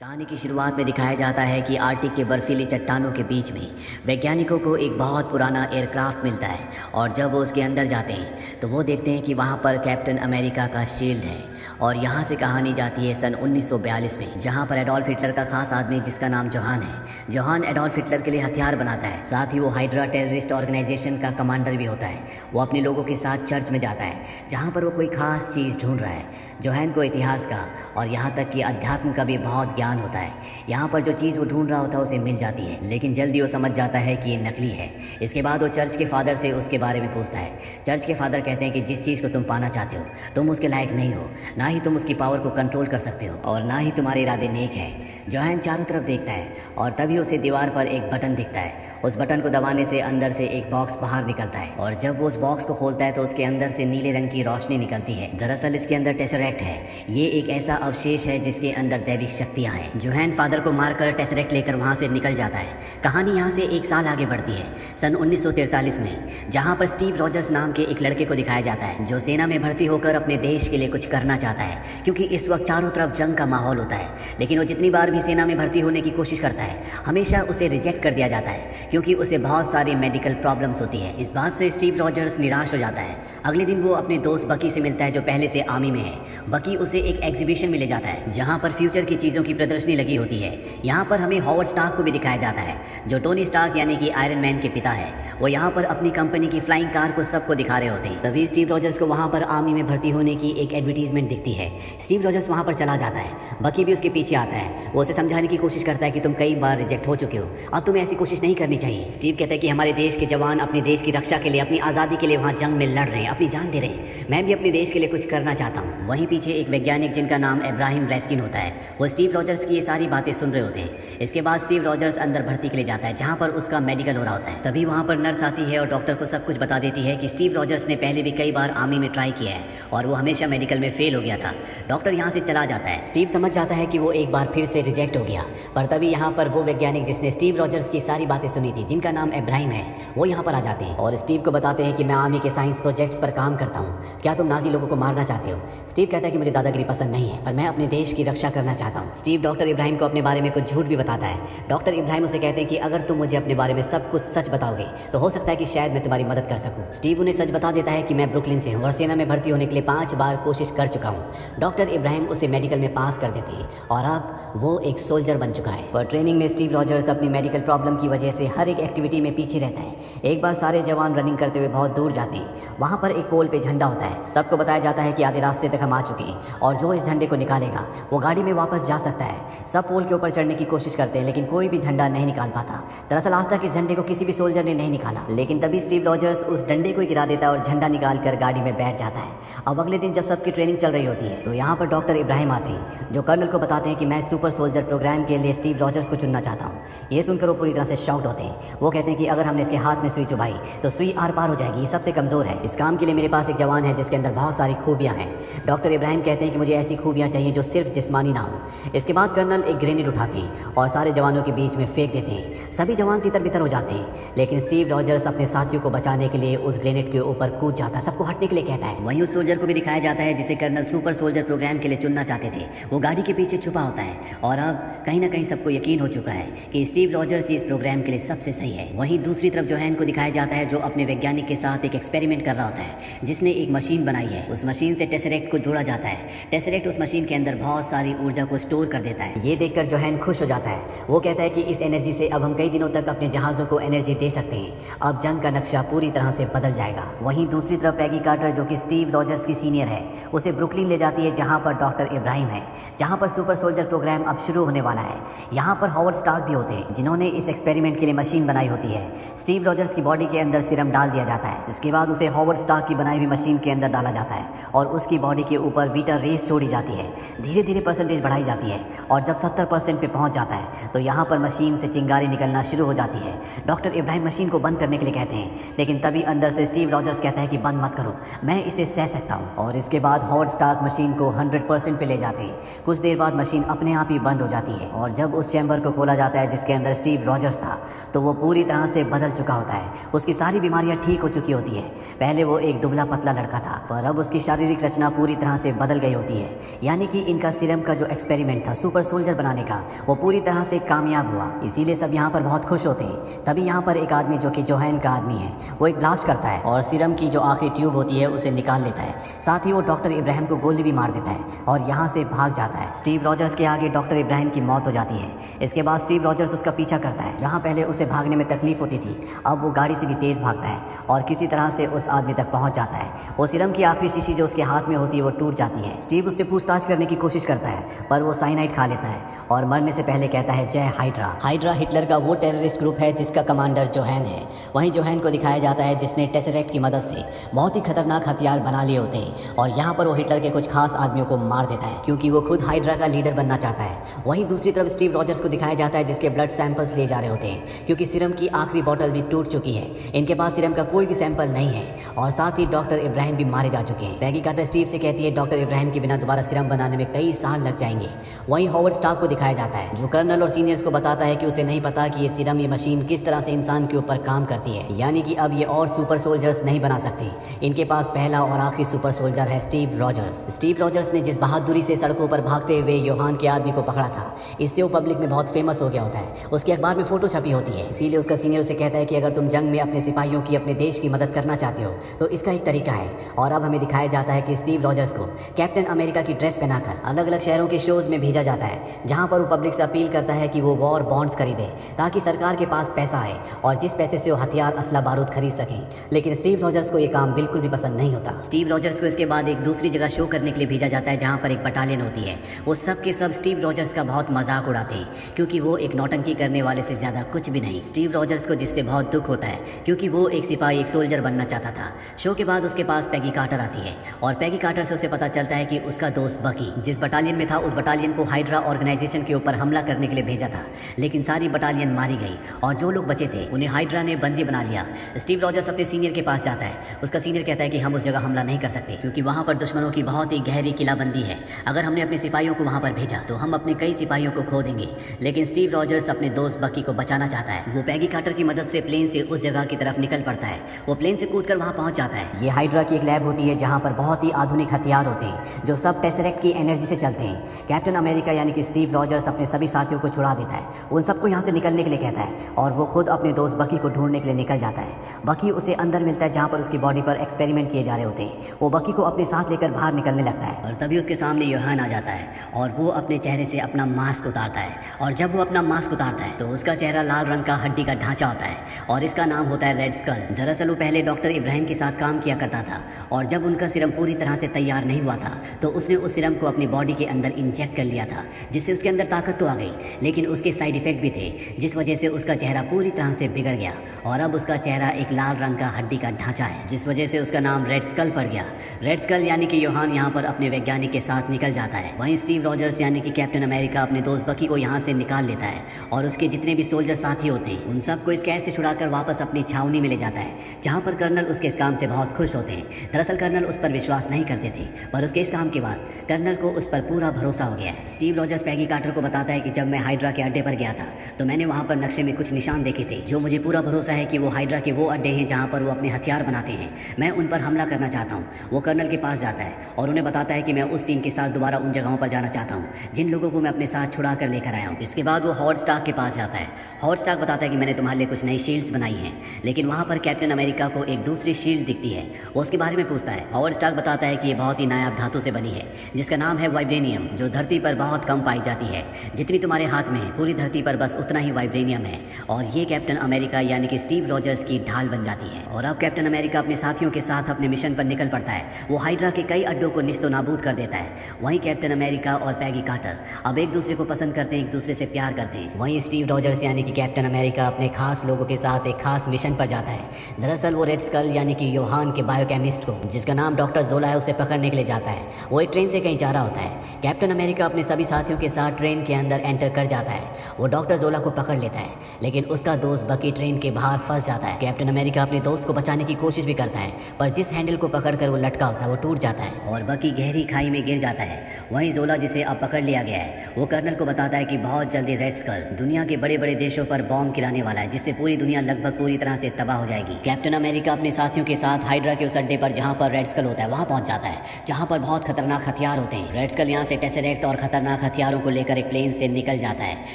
कहानी की शुरुआत में दिखाया जाता है कि आर्कटिक के बर्फीली चट्टानों के बीच में वैज्ञानिकों को एक बहुत पुराना एयरक्राफ्ट मिलता है और जब वो उसके अंदर जाते हैं तो वो देखते हैं कि वहाँ पर कैप्टन अमेरिका का शील्ड है। और यहाँ से कहानी जाती है सन 1942 में, जहाँ पर एडोल्फ हिटलर का खास आदमी जिसका नाम जोहान है। जोहान एडोल्फ हिटलर के लिए हथियार बनाता है, साथ ही वो हाइड्रा टेररिस्ट ऑर्गेनाइजेशन का कमांडर भी होता है। वो अपने लोगों के साथ चर्च में जाता है जहाँ पर वो कोई खास चीज़ ढूंढ रहा है। जोहान को इतिहास का और यहाँ तक कि अध्यात्म का भी बहुत ज्ञान होता है। यहाँ पर जो चीज़ वो ढूंढ रहा होता है उसे मिल जाती है, लेकिन जल्दी वो समझ जाता है कि ये नकली है। इसके बाद वो चर्च के फादर से उसके बारे में पूछता है। चर्च के फादर कहते हैं कि जिस चीज़ को तुम पाना चाहते हो तुम उसके लायक नहीं हो, ना ही तुम उसकी पावर को कंट्रोल कर सकते हो और ना ही तुम्हारे इरादे नेक हैं। जोहान चारों तरफ देखता है और तभी उसे दीवार पर एक बटन दिखता है। उस बटन को दबाने से अंदर से एक बॉक्स बाहर निकलता है और जब वो उस बॉक्स को खोलता है तो उसके अंदर से नीले रंग की रोशनी निकलती है। दरअसल इसके अंदर टेसरेक्ट है। ये एक ऐसा अवशेष है जिसके अंदर दैविक शक्तियाँ हैं। जोहान फादर को मारकर टेसरेक्ट लेकर वहाँ से निकल जाता है। कहानी यहाँ से एक साल आगे बढ़ती है सन 1943 में, जहाँ पर स्टीव रॉजर्स नाम के एक लड़के को दिखाया जाता है जो सेना में भर्ती होकर अपने देश के लिए कुछ करना चाहता है, क्योंकि इस वक्त चारों तरफ जंग का माहौल होता है। लेकिन वो जितनी बार भी सेना में भर्ती होने की कोशिश करता है हमेशा उसे रिजेक्ट कर दिया जाता है, क्योंकि उसे बहुत सारी मेडिकल प्रॉब्लम्स होती है। इस बात से स्टीव रॉजर्स निराश हो जाता है। अगले दिन वो अपने दोस्त बकी से मिलता है जो पहले से आर्मी में है। बकी उसे एक एग्जीबिशन में ले जाता है जहाँ पर फ्यूचर की चीज़ों की प्रदर्शनी लगी होती है। यहाँ पर हमें हॉवर्ड स्टार्क को भी दिखाया जाता है जो टोनी स्टार्क यानी कि आयरन मैन के पिता है। वो यहाँ पर अपनी कंपनी की फ्लाइंग कार को सबको दिखा रहे होते हैं। तभी स्टीव रॉजर्स को वहाँ पर आर्मी में भर्ती होने की एक एडवर्टीजमेंट दिखती है। स्टीव रॉजर्स वहाँ पर चला जाता है। बकी भी उसके पीछे आता है। वो उसे समझाने की कोशिश करता है कि तुम कई बार रिजेक्ट हो चुके हो, अब तुम्हें ऐसी कोशिश नहीं करनी चाहिए। स्टीव कहता है कि हमारे देश के जवान अपने देश की रक्षा के लिए, अपनी आज़ादी के लिए वहाँ जंग में लड़ रहे हैं, अपनी जान दे रहे हैं। मैं भी अपने देश के लिए कुछ करना चाहता हूँ। वहीं पीछे एक वैज्ञानिक जिनका नाम इब्राहिम रेस्किन होता है, वो स्टीव रॉजर्स की ये सारी बातें सुन रहे होते हैं। इसके बाद स्टीव रॉजर्स अंदर भर्ती के लिए जाता है जहाँ पर उसका मेडिकल हो रहा होता है। तभी वहाँ पर नर्स आती है और डॉक्टर को सब कुछ बता देती है कि स्टीव रॉजर्स ने पहले भी कई बार आर्मी में ट्राई किया है और वो हमेशा मेडिकल में फेल हो गया था। डॉक्टर यहाँ से चला जाता है। स्टीव समझ जाता है कि वो एक बार फिर से रिजेक्ट हो गया, पर तभी यहाँ पर वो वैज्ञानिक जिसने स्टीव रॉजर्स की सारी बातें सुनी थी, जिनका नाम इब्राहिम है, वो यहाँ पर आ जाते हैं और स्टीव को बताते हैं कि मैं आर्मी के साइंस प्रोजेक्ट्स पर काम करता हूँ, क्या तुम नाजी लोगों को मारना चाहते हो? स्टीव कहता है कि मुझे दादागिरी पसंद नहीं है, पर मैं अपने देश की रक्षा करना चाहता हूँ। स्टीव डॉक्टर इब्राहिम को अपने बारे में कुछ झूठ भी बताता है। डॉक्टर इब्राहिम उसे कहते हैं कि अगर तुम मुझे अपने बारे में सब कुछ सच बताओगे तो हो सकता है कि शायद मैं तुम्हारी मदद कर सकूं। स्टीव उन्हें सच बता देता है कि मैं ब्रुकलिन से हूँ और सेना में भर्ती होने के लिए 5 बार कोशिश कर चुका हूँ। डॉक्टर इब्राहिम उसे मेडिकल में पास कर देते हैं और अब वो एक सोल्जर बन चुका है। पर ट्रेनिंग में स्टीव रॉजर्स अपनी मेडिकल प्रॉब्लम की वजह से हर एक एक्टिविटी में पीछे रहता है। एक बार सारे जवान रनिंग करते हुए बहुत दूर जाते हैं। वहाँ पर एक पोल पे झंडा होता है। सबको बताया जाता है कि आधे रास्ते तक हम आ चुके हैं और जो इस झंडे को निकालेगा वो गाड़ी में वापस जा सकता है। सब पोल के ऊपर चढ़ने की कोशिश करते हैं लेकिन कोई भी झंडा नहीं निकाल पाता। दरअसल आज तक इस झंडे को किसी भी सोल्जर ने नहीं निकाला, लेकिन तभी स्टीव रॉजर्स उस डंडे को गिरा देता है और झंडा निकाल कर गाड़ी में बैठ जाता है। अब अगले दिन जब सबकी ट्रेनिंग चल रही होती है तो यहाँ पर डॉक्टर इब्राहिम आते हैं जो कर्नल को बताते हैं कि मैं सुपर सोल्जर प्रोग्राम के लिए स्टीव रॉजर्स को चुनना चाहता हूँ। ये सुनकर वो पूरी तरह से शॉक्ड होते हैं। वो कहते हैं कि अगर हमने इसके हाथ में सुई चुभाई तो सुई आर पार हो जाएगी, ये सबसे कमज़ोर है। इस काम के लिए मेरे पास एक जवान है जिसके अंदर बहुत सारी खूबियाँ हैं। डॉक्टर इब्राहिम कहते हैं कि मुझे ऐसी खूबियाँ चाहिए जो सिर्फ जिस्मानी ना हो। इसके बाद कर्नल एक ग्रेनेड उठाते हैं और सारे जवानों के बीच में फेंक देते हैं। सभी जवान तितर बितर हो जाते हैं, लेकिन स्टीव रॉजर्स अपने साथियों को बचाने के लिए उस ग्रेनेड के ऊपर कूद जाता है, सबको हटने के लिए कहता है। वहीं उस सोल्जर को भी दिखाया जाता है जिसे कर्नल सुपर सोल्जर प्रोग्राम के लिए चुनना चाहते थे। वो गाड़ी के पीछे छुपा होता है और अब कहीं ना कहीं सबको यकीन हो चुका है कि स्टीव रॉजर्स इस प्रोग्राम के लिए सबसे सही है। वहीं दूसरी तरफ जोहान को दिखाया जाता है जो अपने वैज्ञानिक के साथ एक एक्सपेरिमेंट कर रहा होता है, जिसने एक मशीन बनाई है। उस मशीन से टेसरेक्ट को जोड़ा जाता है। टेसरेक्ट उस मशीन के अंदर बहुत सारी ऊर्जा को स्टोर कर देता है। ये देखकर जोहान खुश हो जाता है। वो कहता है कि इस एनर्जी से अब हम कई दिनों तक अपने जहाज़ों को एनर्जी दे सकते हैं। अब जंग का नक्शा पूरी तरह से बदल जाएगा। वहीं दूसरी तरफ पैगी कार्टर जो कि स्टीव रॉजर्स की सीनियर है, उसे ब्रुकलिन ले जाती है जहां पर डॉक्टर इब्राहिम है, जहां पर सुपर सोल्जर प्रोग्राम अब शुरू होने वाला है। यहां पर हॉवर्ड स्टार्क भी होते हैं जिन्होंने इस एक्सपेरिमेंट के लिए मशीन बनाई होती है। स्टीव रॉजर्स की बॉडी के अंदर सीरम डाल दिया जाता है। इसके बाद उसे हॉवर्ड स्टार्क की बनाई हुई मशीन के अंदर डाला जाता है और उसकी बॉडी के ऊपर वीटा रेस छोड़ी जाती है। धीरे धीरे परसेंटेज बढ़ाई जाती है और जब 70% पे पहुंच जाता है तो यहाँ पर मशीन से चिंगारी निकलना शुरू हो जाती है। डॉक्टर इब्राहिम मशीन को बंद करने के लिए कहते हैं, लेकिन तभी अंदर से स्टीव रॉजर्स कहता है कि बंद मत करो, मैं इसे सह सकता हूँ। और इसके बाद हॉवर्ड स्टार्क मशीन को 100% पे ले जाते हैं। कुछ देर बाद मशीन अपने आप ही बंद बंद हो जाती है और जब उस चैम्बर को खोला जाता है जिसके अंदर स्टीव रॉजर्स था तो वो पूरी तरह से बदल चुका होता है। उसकी सारी बीमारियां ठीक हो चुकी होती है। पहले वो एक दुबला पतला लड़का था पर अब उसकी शारीरिक रचना पूरी तरह से बदल गई होती है। यानी कि इनका सीरम का जो एक्सपेरिमेंट था सुपर सोल्जर बनाने का वो पूरी तरह से कामयाब हुआ। इसीलिए सब यहाँ पर बहुत खुश होते हैं। तभी यहाँ पर एक आदमी जो कि जोहैन का आदमी है वो एक ब्लास्ट करता है और सीरम की जो आखिरी ट्यूब होती है उसे निकाल लेता है। साथ ही वो डॉक्टर इब्राहिम को गोली भी मार देता है और यहाँ से भाग जाता है। स्टीव रॉजर्स के आगे डॉक्टर इब्राहिम की मौत हो जाती है। इसके बाद स्टीव रॉजर्स उसका पीछा करता है। जहाँ पहले उसे भागने में तकलीफ होती थी अब वो गाड़ी से भी तेज भागता है और किसी तरह से उस आदमी तक पहुंच जाता है। वो सीरम की आखिरी शीशी जो उसके हाथ में होती है वो टूट जाती है। स्टीव उससे पूछताछ करने की कोशिश करता है पर वो साइनाइड खा लेता है और मरने से पहले कहता है जय हाइड्रा। हाइड्रा हिटलर का वो टेररिस्ट ग्रुप है जिसका कमांडर जोहैन है। वहीं जोहैन को दिखाया जाता है जिसने टेसरेक्ट की मदद से बहुत ही खतरनाक हथियार बना लिए होते हैं और यहाँ पर वो हिटलर के कुछ खास आदमियों को मार देता है क्योंकि वो खुद हाइड्रा का लीडर बनना चाहता है। वहीं दूसरी तरफ स्टीव रॉजर्स को दिखाया जाता है जिसके ब्लड सैंपल्स लिए जा रहे होते हैं क्योंकि सीरम की आखिरी बोतल भी टूट चुकी है। इनके पास सीरम का कोई भी सैंपल नहीं है और साथ ही डॉक्टर इब्राहिम भी मारे जा चुके हैं। पैगी कार्टर स्टीव से कहती है डॉक्टर इब्राहिम के बिना दोबारा सीरम बनाने में कई साल लग जाएंगे। वहीं हॉवर्ड स्टार्क को दिखाया जाता है जो कर्नल और सीनियर्स को बताता है कि उसे नहीं पता कि ये सीरम ये मशीन किस तरह से इंसान के ऊपर काम करती है। यानी कि अब ये और सुपर सोल्जर्स नहीं बना सकते। इनके पास पहला और आखिरी सुपर सोल्जर है स्टीव रॉजर्स। स्टीव रॉजर्स ने जिस बहादुरी से सड़कों पर भागते हुए योहान के आदमी को पकड़ा था इससे वो पब्लिक में बहुत फेमस हो गया होता है। उसके अखबार में फोटो छपी होती है। इसीलिए उसका सीनियर उसे कहता है कि अगर तुम जंग में अपने सिपाहियों की अपने देश की मदद करना चाहते हो तो इसका एक तरीका है। और अब हमें दिखाया जाता है कि स्टीव रॉजर्स को कैप्टन अमेरिका की ड्रेस पहनाकर अलग अलग शहरों के शोज में भेजा जाता है जहां पर वो पब्लिक से अपील करता है कि वो वॉर बॉन्ड्स खरीदे ताकि सरकार के पास पैसा आए और जिस पैसे से वो हथियार असला बारूद खरीद सकें। लेकिन स्टीव रॉजर्स को ये काम बिल्कुल भी पसंद नहीं होता। स्टीव रॉजर्स को इसके बाद एक दूसरी जगह शो करने के लिए भेजा जाता है जहाँ पर एक बटालियन होती है। वो सब के सब स्टीव रॉजर्स का बहुत मजाक उड़ाते हैं क्योंकि वो एक नौटंकी करने वाले से ज्यादा कुछ भी नहीं। स्टीव रॉजर्स को जिससे बहुत दुख होता है क्योंकि वो एक सिपाही एक सोल्जर बनना चाहता था। शो के बाद उसके पास पैगी कार्टर आती है और पैगी कार्टर से उसे पता चलता है कि उसका दोस्त बकी जिस बटालियन में था उस बटालियन को हाइड्रा ऑर्गेनाइजेशन के ऊपर हमला करने के लिए भेजा था लेकिन सारी बटालियन मारी गई और जो लोग बचे थे उन्हें हाइड्रा ने बंदी बना लिया। स्टीव रॉजर्स अपने सीनियर के पास जाता है। उसका सीनियर कहता है कि हम उस जगह हमला नहीं कर सकते क्योंकि वहाँ पर दुश्मनों की बहुत ही गहरी किलाबंदी है। अगर हमने अपने सिपाहियों को वहाँ पर भेजा तो हम अपने कई सिपाहियों को खो देंगे। लेकिन स्टीव रॉजर्स अपने दोस्त बकी को बचाना चाहता है। वो पैगी कार्टर की मदद से प्लेन से उस जगह की तरफ निकल पड़ता है। वो प्लेन से कूदकर वहाँ पहुँच जाता है। ये हाइड्रा की एक लैब होती है जहाँ पर बहुत ही आधुनिक हथियार होते हैं जो सब टेसरेक्ट की एनर्जी से चलते हैं। कैप्टन अमेरिका यानी कि स्टीव रॉजर्स अपने सभी साथियों को छुड़ा देता है। उन सबको यहाँ से निकलने के लिए कहता है और वो खुद अपने दोस्त बकी को ढूंढने के लिए निकल जाता है। बकी उसे अंदर मिलता है जहाँ पर उसकी बॉडी पर एक्सपेरिमेंट किए जा रहे होते हैं। वो बकी को अपने साथ लेकर बाहर निकलने लगता है और तभी उसके सामने योहान आ जाता है और वो अपने चेहरे से अपना मास्क उतारता है। और जब वो अपना मास्क उतारता है तो उसका चेहरा लाल रंग का हड्डी का ढांचा होता है और इसका नाम होता है रेड स्कल। दरअसल वो पहले डॉक्टर इब्राहिम के साथ काम किया करता था और जब उनका सीरम पूरी तरह से तैयार नहीं हुआ था तो उसने उस सीरम को अपनी बॉडी के अंदर इंजेक्ट कर लिया था जिससे उसके अंदर ताकत तो आ गई लेकिन उसके साइड इफेक्ट भी थे जिस वजह से उसका चेहरा पूरी तरह से बिगड़ गया और अब उसका चेहरा एक लाल रंग का हड्डी का ढांचा है जिस वजह से उसका नाम रेड स्कल पड़ गया। रेड स्कल यानी कि योहान यहाँ पर अपने वैज्ञानिक के साथ निकल जाता है। वहीं स्टीव रॉजर्स यानी कि कैप्टन अमेरिका अपने दोस्त बकी को यहाँ से निकाल लेता है और उसके जितने भी सोल्जर साथी होते हैं उन सबको इस कैद से छुड़ाकर वापस अपनी छावनी में ले जाता है जहाँ पर कर्नल उसके इस काम से बहुत खुश होते हैं। दरअसल कर्नल उस पर विश्वास नहीं करते थे पर उसके इस काम के बाद कर्नल को उस पर पूरा भरोसा हो गया है। स्टीव रॉजर्स पैगी कार्टर को बताता है कि जब मैं हाइड्रा के अड्डे पर गया था तो मैंने वहाँ पर नक्शे में कुछ निशान देखे थे जो मुझे पूरा भरोसा है कि वो हाइड्रा के वो अड्डे हैं जहाँ पर वो अपने हथियार बनाते हैं। मैं उन पर हमला करना चाहता हूँ। वो कर्नल के पास जाता है और उन्हें बताता है कि मैं उस टीम के साथ दोबारा उन जगहों पर जाना चाहता हूँ जिन लोगों को मैं अपने साथ छुड़ा कर लेकर आया हूँ। इसके बाद वो हॉवर्ड स्टार्क के पास जाता है। हॉवर्ड स्टार्क बताता है कि मैंने तुम्हारे लिए कुछ नई शील्ड्स बनाई हैं लेकिन वहाँ पर कैप्टन अमेरिका को एक दूसरी शील्ड दिखती है। वो उसके बारे में पूछता है। हॉवर्ड स्टार्क बताता है कि ये बहुत ही नायाब धातु से बनी है जिसका नाम है वाइब्रेनियम जो धरती पर बहुत कम पाई जाती है। जितनी तुम्हारे हाथ में है पूरी धरती पर बस उतना ही वाइब्रेनियम है और ये कैप्टन अमेरिका यानी कि स्टीव रॉजर्स की ढाल बन जाती है। और अब कैप्टन अमेरिका अपने साथियों के साथ अपने मिशन पर निकल पड़ता है। वो हाइड्रा के कई अड्डों को निस्तो नाबूद कर देता है। वहीं कैप्टन अमेरिका और पैगी कार्टर अब एक दूसरे को पसंद करते हैं, एक दूसरे से प्यार करते हैं। वहीं स्टीव रॉजर्स यानी कि कैप्टन अमेरिका अपने खास लोगों के साथ एक खास मिशन पर जाता है। दरअसल वो रेड स्कल यानी कि योहान के बायोकेमिस्ट को जिसका नाम डॉक्टर जोला है उसे पकड़ने के लिए जाता है। वो एक ट्रेन से कहीं जा रहा होता है। कैप्टन अमेरिका अपने सभी साथियों के साथ ट्रेन के अंदर एंटर कर जाता है। वो डॉक्टर जोला को पकड़ लेता है लेकिन उसका दोस्त बकी ट्रेन के बाहर फंस जाता है। कैप्टन अमेरिका अपने दोस्त को बचाने की कोशिश भी करता है पर जिस हैंडल को पकड़कर वो लटका होता है वो टूट जाता है और बकी गहरी खाई में गिर जाता है। वहीं जोला जिसे अब पकड़ लिया गया है वो कर्नल को बताता है कि बहुत जल्दी रेड स्कल दुनिया के बड़े बड़े देशों पर बॉम्ब गिराने वाला है, जिससे पूरी दुनिया लगभग पूरी तरह से तबाह हो जाएगी। कैप्टन अमेरिका अपने साथियों के साथ हाइड्रा के उस अड्डे पर जहाँ पर रेड स्कल होता है वहाँ पहुँच जाता है, जहाँ पर बहुत खतरनाक हथियार होते हैं। रेड स्कल यहाँ से टेसरेक्ट और खतरनाक हथियारों को लेकर एक प्लेन से निकल जाता है,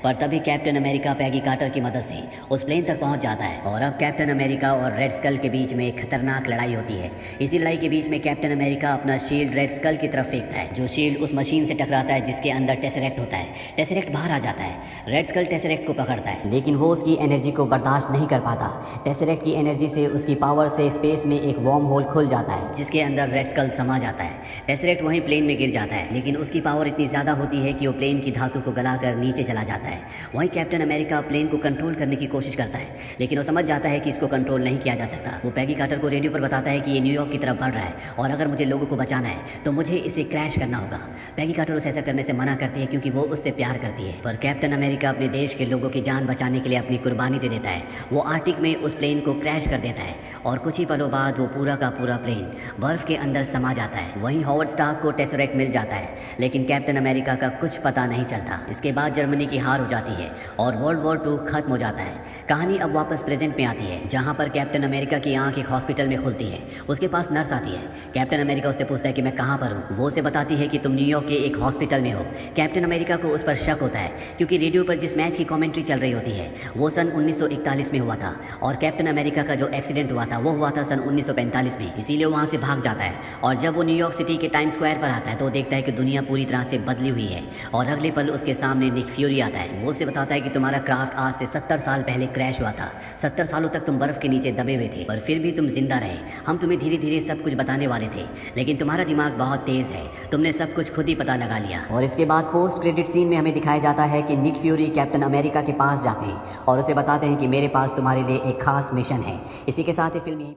पर तभी कैप्टन अमेरिका पैगी कार्टर की मदद से उस प्लेन तक पहुँच जाता है और अब कैप्टन अमेरिका और रेड स्कल के बीच में एक खतरनाक लड़ाई होती है। इसी लड़ाई के बीच में कैप्टन अमेरिका अपना शील्ड रेड स्कल की तरफ फेंकता है, जो शील्ड उस मशीन से टकराता है जिसके अंदर टेसरेक्ट होता है। टेसरेक्ट बाहर आ जाता है, रेड स्कल टेसरेक्ट को पकड़ता है, लेकिन वो उसकी एनर्जी को बर्दाश्त नहीं कर पाता। टेसरेक्ट की एनर्जी से, उसकी पावर से स्पेस में एक वार्म होल खुल जाता है, जिसके अंदर रेड स्कल समा जाता है। टेसरेक्ट वहीं प्लेन में गिर जाता है, लेकिन उसकी पावर इतनी ज़्यादा होती है कि वो प्लेन की धातु को गलाकर नीचे चला जाता है। वहीं कैप्टन अमेरिका प्लेन को कंट्रोल करने की कोशिश करता है, लेकिन वो समझ जाता है कि इसको कंट्रोल नहीं किया जा सकता। वो पैगी कार्टर को रेडियो पर बताता है कि ये न्यूयॉर्क की तरफ बढ़ रहा है और अगर मुझे लोगों को बचाना है तो मुझे इसे क्रैश करना होगा। पैगी कार्टर उसे ऐसा करने से मना करती है क्योंकि वो उससे प्यार करती है, पर कैप्टन अमेरिका अपने देश के लोगों की जान बचाने के लिए अपनी कुर्बानी दे देता है। वो आर्टिक में उस प्लेन को क्रैश कर देता है और कुछ ही पलों बाद वो पूरा का पूरा प्लेन बर्फ के अंदर समा जाता है। वहीं हॉवर्ड स्टार्क को टेसरेक्ट मिल जाता है, लेकिन कैप्टन अमेरिका का कुछ पता नहीं चलता। इसके बाद जर्मनी की हार हो जाती है और वर्ल्ड वॉर 2 खत्म हो जाता है। कहानी अब वापस प्रेजेंट में आती है, जहाँ पर कैप्टन अमेरिका की आंख एक हॉस्पिटल में खुलती है। उसके पास नर्स आती है। कैप्टन अमेरिका उससे पूछता है कि मैं कहाँ पर हूँ। वो उसे बताती है कि तुम न्यूयॉर्क के एक हॉस्पिटल में हो। कैप्टन अमेरिका को उस पर शक होता है क्योंकि रेडियो पर जिस मैच की कमेंट्री चल रही होती है वो सन 1941 में हुआ था और कैप्टन अमेरिका का जो एक्सीडेंट हुआ था वो हुआ था सन 1945 में। इसीलिए वहाँ से भाग जाता है और जब वो न्यूयॉर्क सिटी के टाइम स्क्वायर पर आता है तो वो देखता है कि दुनिया पूरी तरह से बदली हुई है और अगले पल उसके सामने निक फ्यूरी आता है। वो उसे बताता है कि तुम्हारा क्राफ्ट आज से 70 साल पहले क्रैश हुआ था। 70 सालों तक तुम बर्फ के नीचे दबे हुए थे, पर फिर भी तुम जिंदा रहे। हम तुम्हें धीरे धीरे सब कुछ बताने वाले थे, लेकिन तुम्हारा दिमाग बहुत तेज है, तुमने सब कुछ खुद ही पता लगा लिया। और इसके बाद पोस्ट क्रेडिट सीन में हमें दिखाया जाता है कि निक फ्यूरी कैप्टन अमेरिका के पास जाते हैं और उसे बताते हैं कि मेरे पास तुम्हारे लिए एक खास मिशन है। इसी के साथ ये फिल्म यहीं पर